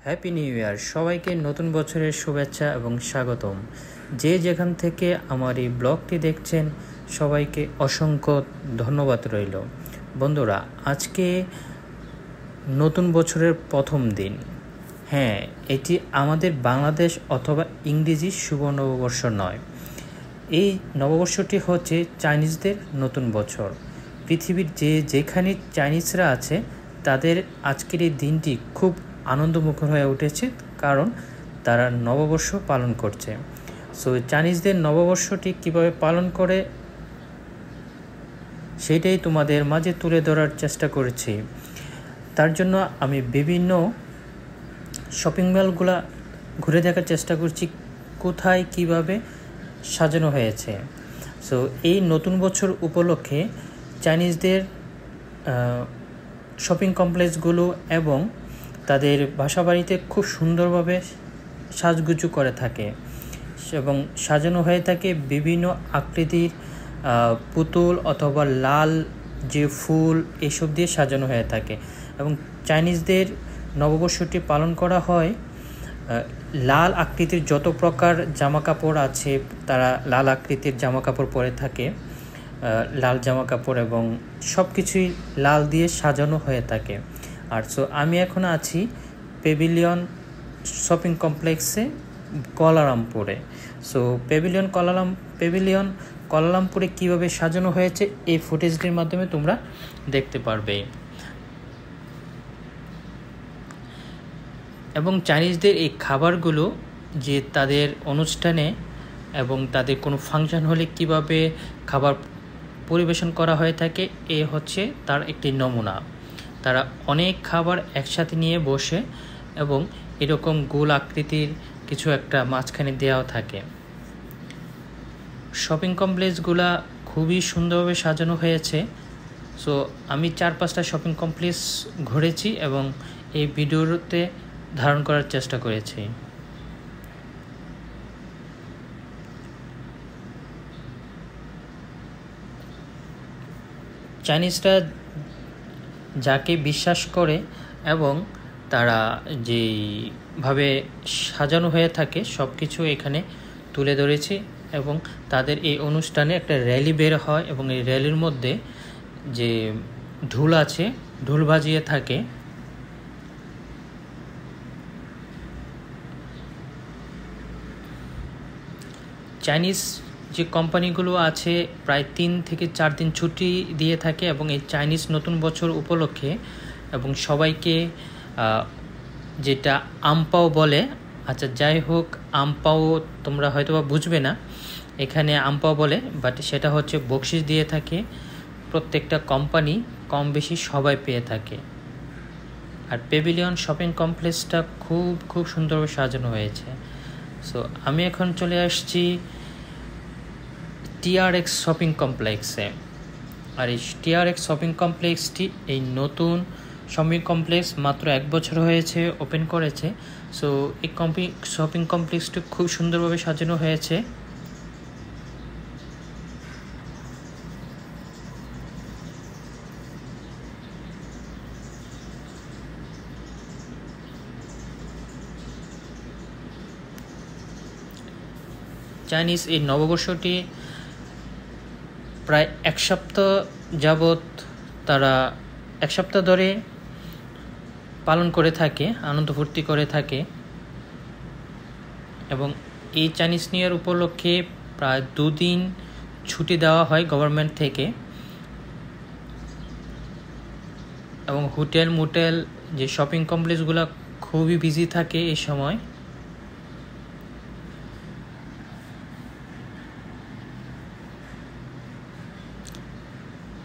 Happy new year! সবাইকে নতুন বছরের শুভেচ্ছা এবং স্বাগতম। যে যেখান থেকে আমার এই ব্লগটি দেখছেন সবাইকে অসংখ্য ধন্যবাদ রইল। বন্ধুরা, আজকে নতুন বছরের প্রথম দিন। হ্যাঁ, এটি আমাদের বাংলাদেশ অথবা ইংরেজি শুভ নববর্ষ নয়। এই নববর্ষটি হচ্ছে চাইনিজদের নতুন বছর। পৃথিবীর যেখানে চাইনিজরা আছে তাদের আজকের এই দিনটি খুব আনন্দমুখর হয়ে উঠেছে, কারণ তারা নববর্ষ পালন করছে। সো চাইনিজদের নববর্ষটি কীভাবে পালন করে সেটাই তোমাদের মাঝে তুলে ধরার চেষ্টা করেছি। তার জন্য আমি বিভিন্ন শপিং মলগুলো ঘুরে দেখার চেষ্টা করছি কোথায় কিভাবে সাজানো হয়েছে। সো এই নতুন বছর উপলক্ষে চাইনিজদের শপিং কমপ্লেক্সগুলো এবং তাদের বাসাবাড়িতে খুব সুন্দরভাবে সাজগুজু করে থাকে এবং সাজানো হয়ে থাকে বিভিন্ন আকৃতির পুতুল অথবা লাল যে ফুল এসব দিয়ে সাজানো হয়ে থাকে। এবং চাইনিজদের নববর্ষটি পালন করা হয় লাল আকৃতির যত প্রকার জামা কাপড় আছে তারা লাল আকৃতির জামা কাপড় পরে থাকে, লাল জামা কাপড় এবং সব কিছুই লাল দিয়ে সাজানো হয়ে থাকে। আর সো আমি এখন আছি পেভিলিয়ন শপিং কমপ্লেক্সে কুয়ালালামপুরে। সো পেভিলিয়ন কুয়ালালামপুরে কীভাবে সাজানো হয়েছে এই ফুটেজটির মাধ্যমে তোমরা দেখতে পারবে। এবং চাইনিজদের এই খাবারগুলো যে তাদের অনুষ্ঠানে এবং তাদের কোনো ফাংশন হলে কিভাবে খাবার পরিবেশন করা হয়ে থাকে এ হচ্ছে তার একটি নমুনা। তারা অনেক খাবার একসাথে নিয়ে বসে এবং এরকম গোল আকৃতির কিছু একটা মাঝখানে দেওয়া থাকে। শপিং কমপ্লেক্সগুলা খুবই সুন্দরভাবে সাজানো হয়েছে। সো আমি 4-5টা শপিং কমপ্লেক্স ঘুরেছি এবং এই ভিডিওতে ধারণ করার চেষ্টা করেছি। চাইনিজরা যাকে বিশ্বাস করে এবং তারা যেভাবে সাজানো হয়ে থাকে সব কিছু এখানে তুলে ধরেছি। এবং তাদের এই অনুষ্ঠানে একটা র্যালি বের হয় এবং এই র্যালির মধ্যে যে ঢোল আছে ঢোল বাজিয়ে থাকে। চাইনিজ যে কোম্পানিগুলো আছে প্রায় 3 থেকে 4 দিন ছুটি দিয়ে থাকে এবং এই চাইনিজ নতুন বছর উপলক্ষে এবং সবাইকে যেটা আমপাও বলে, আচ্ছা যাই হোক, আমপাও তোমরা হয়তো বা বুঝবে না, এখানে আমপাও বলে, বাট সেটা হচ্ছে বকশিস দিয়ে থাকে। প্রত্যেকটা কোম্পানি কম বেশি সবাই পেয়ে থাকে। আর পেভিলিয়ন শপিং কমপ্লেক্সটা খুব সুন্দরভাবে সাজানো হয়েছে। সো আমি এখন চলে আসছি TRX শপিং কমপ্লেক্সে। আর এই TRX শপিং কমপ্লেক্সটি এই নতুন শপিং কমপ্লেক্স মাত্র 1 বছর হয়েছে ওপেন করেছে। সো এই শপিং কমপ্লেক্সটি খুব সুন্দরভাবে সাজানো হয়েছে। চাইনিজ এই নববর্ষটি প্রায় 1 সপ্তাহ যাবৎ তারা 1 সপ্তাহ ধরে পালন করে থাকে, আনন্দ ফুর্তি করে থাকে। এবং এই চাইনিজ নিউ ইয়ার উপলক্ষে প্রায় 2 দিন ছুটি দেওয়া হয় গভর্নমেন্ট থেকে। এবং হোটেল মোটেল যে শপিং কমপ্লেক্সগুলো খুবই বিজি থাকে এই সময়।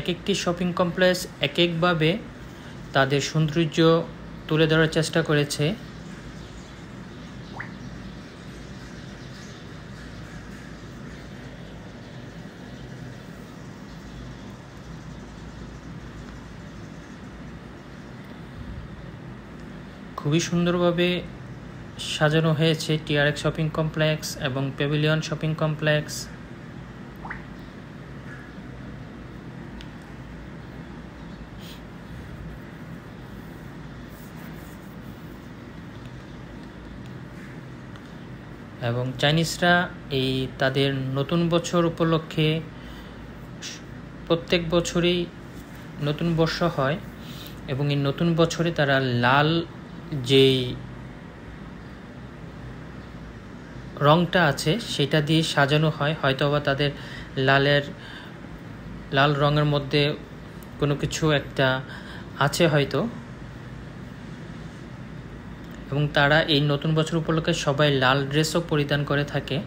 এক একটি শপিং কমপ্লেক্স এক একভাবে তাদের সৌন্দর্য তুলে ধরার চেষ্টা করেছে। খুবই সুন্দরভাবে সাজানো হয়েছে TRX শপিং কমপ্লেক্স এবং পেভিলিয়ন শপিং কমপ্লেক্স। এবং চাইনিজরা এই তাদের নতুন বছর উপলক্ষে প্রত্যেক বছরই নতুন বর্ষ হয় এবং এই নতুন বছরে তারা লাল যেই রংটা আছে সেটা দিয়ে সাজানো হয়, হয়তোবা তাদের লাল রঙের মধ্যে কোনো কিছু একটা আছে হয়তো, এবং তারা এই নতুন বছর উপলক্ষে সবাই লাল ড্রেসও পরিধান করে থাকে।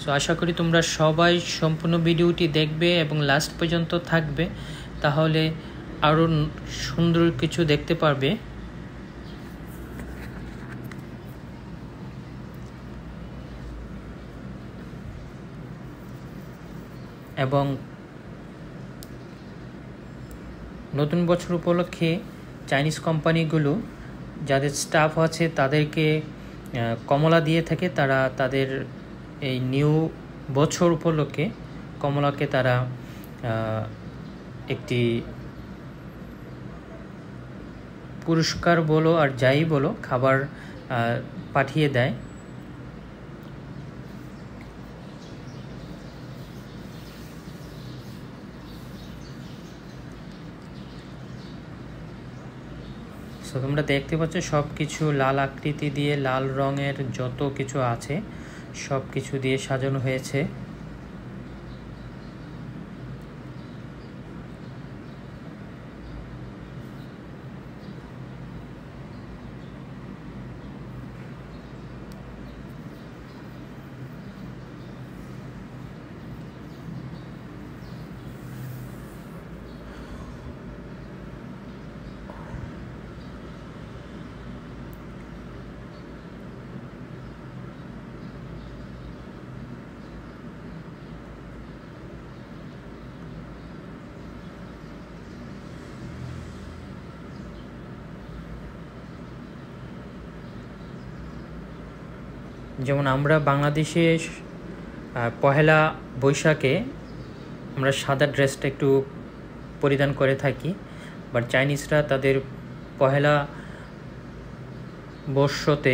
সো আশা করি তোমরা সবাই সম্পূর্ণ ভিডিওটি দেখবে এবং লাস্ট পর্যন্ত থাকবে, তাহলে আরও সুন্দর কিছু দেখতে পারবে। এবং নতুন বছর উপলক্ষে চাইনিজ কোম্পানিগুলো যাদের স্টাফ আছে তাদেরকে কমলা দিয়ে থাকে। তারা তাদের এই নিউ বছর উপলক্ষে কমলাকে তারা একটি পুরস্কার বলো আর যাই বলো খাবার পাঠিয়ে দেয়। সো তোমরা দেখতে পাচ্ছ সব কিছু লাল আকৃতি দিয়ে, লাল রঙের যত কিছু আছে সব কিছু দিয়ে সাজানো হয়েছে। যেমন আমরা বাংলাদেশে পহেলা বৈশাখে আমরা সাদা ড্রেসটা একটু পরিধান করে থাকি, বাট চাইনিজরা তাদের পহেলা বর্ষতে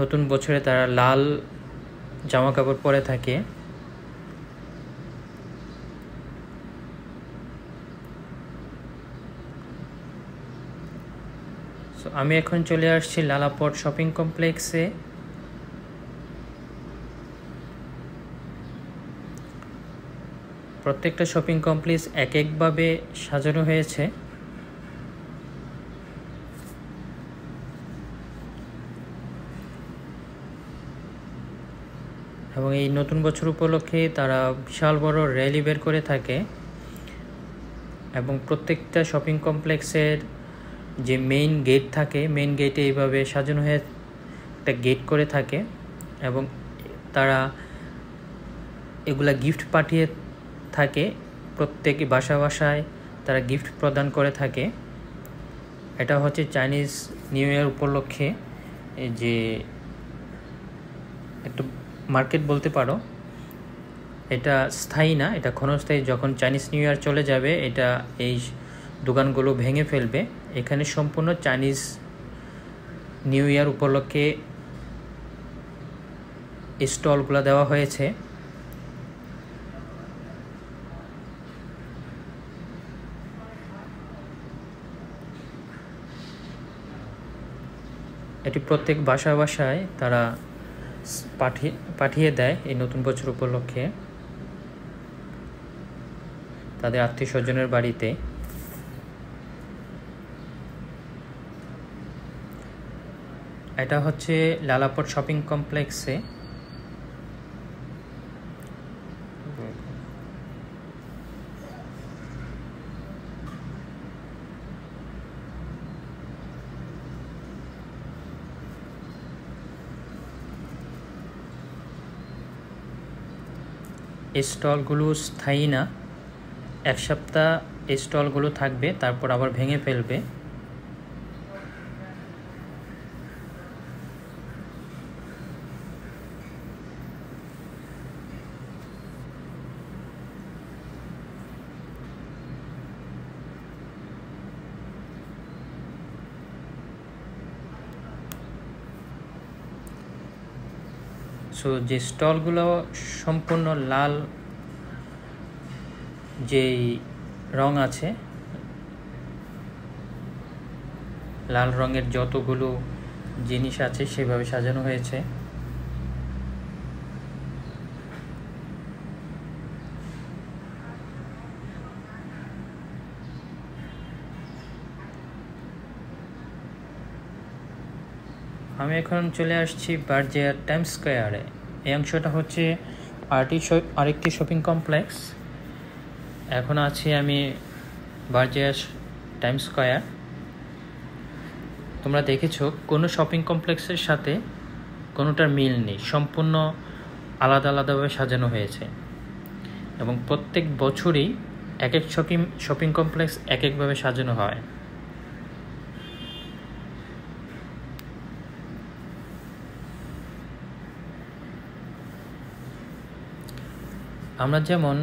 নতুন বছরে তারা লাল জামা কাপড় পরে থাকে। সো আমি এখন চলে আসছি লালাপট শপিং কমপ্লেক্সে। প্রত্যেকটা শপিং কমপ্লেক্স এক একভাবে সাজানো হয়েছে। এবং এই নতুন বছর উপলক্ষে তারা বিশাল বড় র্যালি বের করে থাকে এবং প্রত্যেকটা শপিং কমপ্লেক্সের যে মেইন গেট থাকে, মেইন গেটে এইভাবে সাজানো হয়ে একটা গেট করে থাকে এবং তারা এগুলা গিফট পাঠিয়ে থাকে। প্রত্যেক বাসায় তারা গিফট প্রদান করে থাকে। এটা হচ্ছে চাইনিজ নিউ ইয়ার উপলক্ষে যে একটা মার্কেট বলতে পারো। এটা স্থায়ী না, এটা ক্ষণস্থায়ী। যখন চাইনিজ নিউ ইয়ার চলে যাবে এটা এই দোকানগুলো ভেঙে ফেলবে। এখানে সম্পূর্ণ চাইনিজ নিউ ইয়ার উপলক্ষে স্টলগুলো দেওয়া হয়েছে। এটি প্রত্যেক বাসায় তারা পাঠিয়ে দেয় এই নতুন বছর উপলক্ষে তাদের আত্মীয় স্বজনের বাড়িতে। এটা হচ্ছে লালাপট শপিং কমপ্লেক্সে। এই স্টলগুলো স্থায়ী না, এক সপ্তাহ এই স্টলগুলো থাকবে, তারপর আবার ভেঙে ফেলবে। সো যে স্টলগুলো সম্পূর্ণ লাল যেই রং আছে, লাল রঙের যতগুলো জিনিস আছে সেভাবে সাজানো হয়েছে। আমি এখন চলে আসছি বার্জিয়ার টাইমস স্কোয়ারে। এই অংশটা হচ্ছে আরেকটি শপিং কমপ্লেক্স। এখন আছি আমি বার্জিয়ার টাইমস স্কোয়ার। তোমরা দেখেছো কোনো শপিং কমপ্লেক্সের সাথে কোনোটার মিল নেই, সম্পূর্ণ আলাদা আলাদাভাবে সাজানো হয়েছে এবং প্রত্যেক বছরই এক এক শপিং কমপ্লেক্স এক একভাবে সাজানো হয়। আমরা যেমন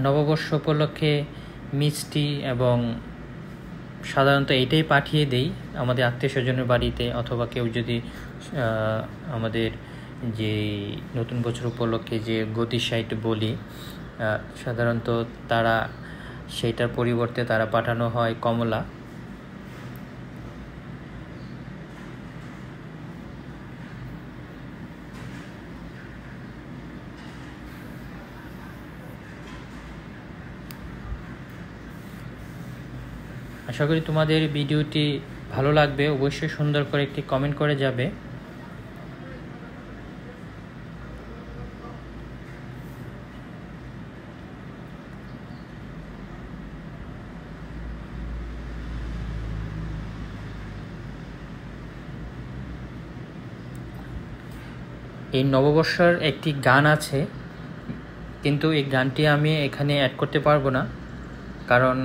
নববর্ষ উপলক্ষে মিষ্টি এবং সাধারণত এটাই পাঠিয়ে দেই আমাদের আত্মীয় স্বজনের বাড়িতে, অথবা কেউ যদি আমাদের যে নতুন বছর উপলক্ষে যে গতি সাইট বলি, সাধারণত তারা সেইটার পরিবর্তে তারা পাঠানো হয় কমলা। আশা করি তোমাদের ভিডিওটি ভালো লাগবে। অবশ্যই সুন্দর করে একটি কমেন্ট করে যাবে। এই নববর্ষের একটি গান আছে, কিন্তু এই গানটি আমি এখানে অ্যাড করতে পারবো না, কারণ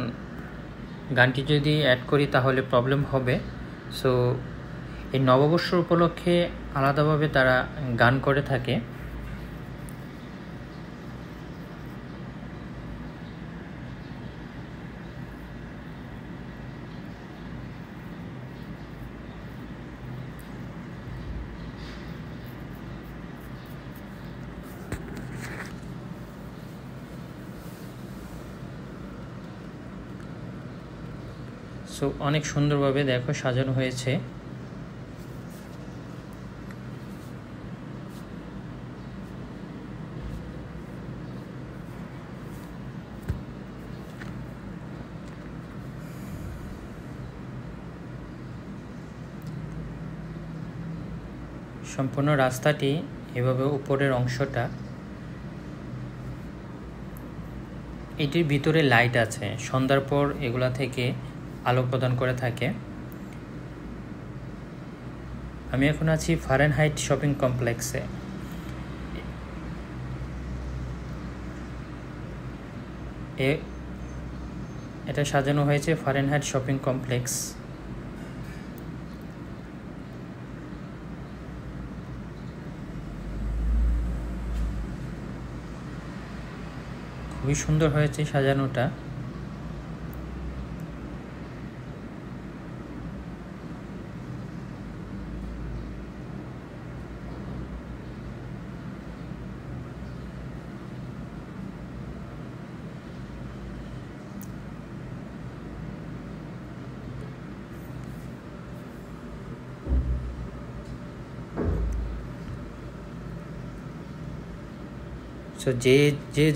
গানটি যদি অ্যাড করি তাহলে প্রবলেম হবে। সো এই নববর্ষ উপলক্ষে আলাদাভাবে তারা গান করে থাকে। সো অনেক সুন্দরভাবে দেখো সাজানো হয়েছে। সম্পূর্ণ রাস্তাটি এভাবে উপরের অংশটা, এটির ভিতরে লাইট আছে, সন্ধ্যার পর এগুলা থেকে আলো প্রদান করে থাকে। আমি এখন আছি ফারেনহাইট শপিং কমপ্লেক্সে। এটা সাজানো হয়েছে ফারেনহাইট শপিং কমপ্লেক্স। খুবই সুন্দর হয়েছে সাজানোটা। সো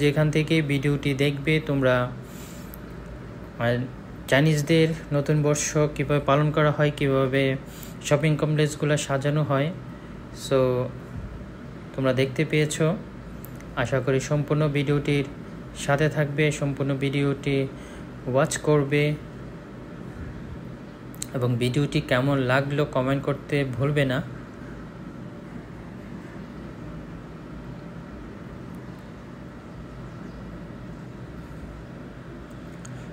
যেখান থেকে ভিডিওটি দেখবে, তোমরা চাইনিজদের নতুন বর্ষ কীভাবে পালন করা হয়, কীভাবে শপিং কমপ্লেক্সগুলো সাজানো হয়, সো তোমরা দেখতে পেয়েছো। আশা করি সম্পূর্ণ ভিডিওটির সাথে থাকবে, সম্পূর্ণ ভিডিওটি ওয়াচ করবে এবং ভিডিওটি কেমন লাগলো কমেন্ট করতে ভুলবে না।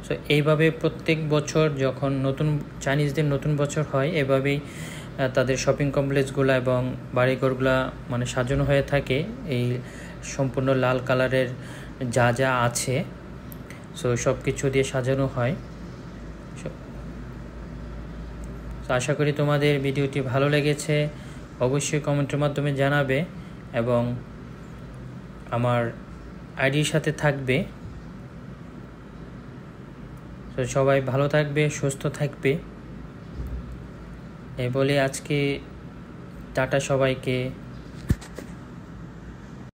সো এইভাবে প্রত্যেক বছর যখন চাইনিজদের নতুন বছর হয়, এভাবেই তাদের শপিং কমপ্লেক্সগুলো এবং বাড়িঘরগুলো মানে সাজানো হয়ে থাকে এই সম্পূর্ণ লাল কালারের যা যা আছে, সো সব কিছু দিয়ে সাজানো হয়। তো আশা করি তোমাদের ভিডিওটি ভালো লেগেছে, অবশ্যই কমেন্টের মাধ্যমে জানাবে এবং আমার আইডির সাথে থাকবে। তো সবাই ভালো থাকবে, সুস্থ থাকবে, এই বলে আজকে টাটা সবাইকে।